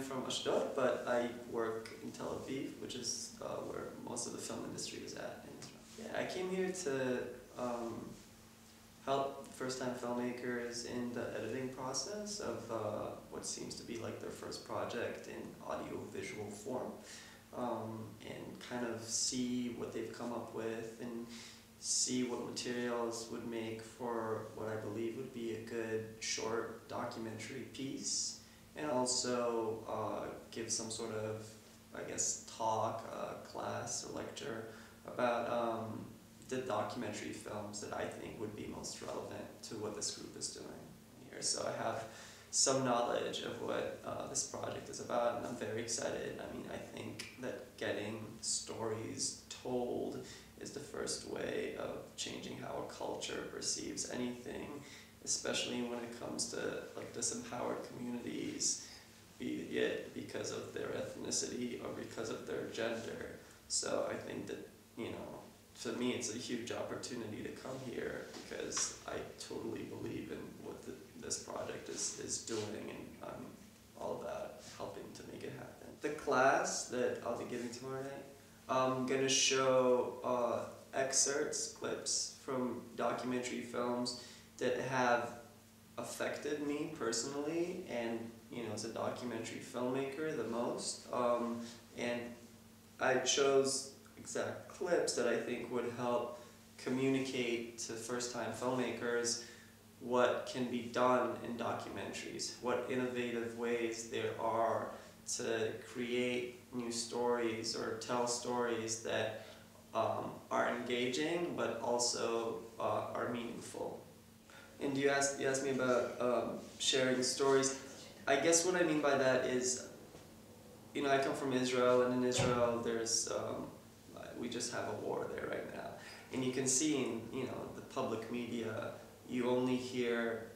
from Ashdod, but I work in Tel Aviv, which is where most of the film industry is at in Israel. Yeah, I came here to help first-time filmmakers in the editing process of what seems to be like their first project in audio-visual form, and kind of see what they've come up with and see what materials would make for what I believe would be a good short documentary piece, and also give some sort of, I guess, talk, class, or lecture about the documentary films that I think would be most relevant to what this group is doing here. So I have some knowledge of what this project is about, and I'm very excited. I mean, I think that getting stories told is the first way of changing how a culture perceives anything, especially when it comes to like disempowered communities, be it because of their ethnicity or because of their gender. So I think that, you know, for me it's a huge opportunity to come here because I totally believe in what this project is doing, and I'm all about helping to make it happen. The class that I'll be giving tomorrow night, I'm going to show excerpts, clips from documentary films that have affected me personally and, you know, as a documentary filmmaker the most. And I chose exact clips that I think would help communicate to first-time filmmakers what can be done in documentaries, what innovative ways there are to create new stories or tell stories that are engaging but also are meaningful. And you asked me about sharing stories. I guess what I mean by that is, you know, I come from Israel, and in Israel there's we just have a war there right now, and you can see in, you know, the public media, you only hear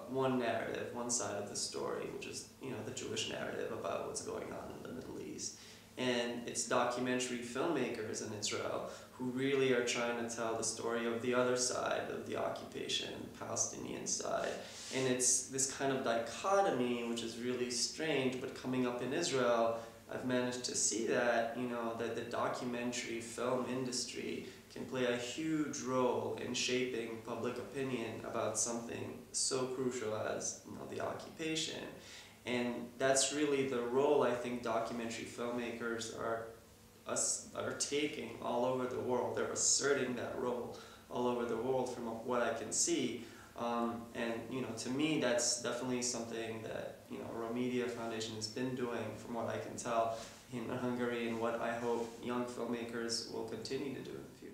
one narrative, one side of the story, which is, you know, the Jewish narrative about what's going on in the Middle East. And it's documentary filmmakers in Israel who really are trying to tell the story of the other side of the occupation, the Palestinian side. And it's this kind of dichotomy, which is really strange, but coming up in Israel, I've managed to see that, you know, that the documentary film industry can play a huge role in shaping public opinion about something so crucial as, you know, the occupation. And that's really the role I think documentary filmmakers are taking all over the world. They're asserting that role all over the world from what I can see. And, you know, to me, that's definitely something that, you know, Romedia Foundation has been doing, from what I can tell, in Hungary, and what I hope young filmmakers will continue to do in the future.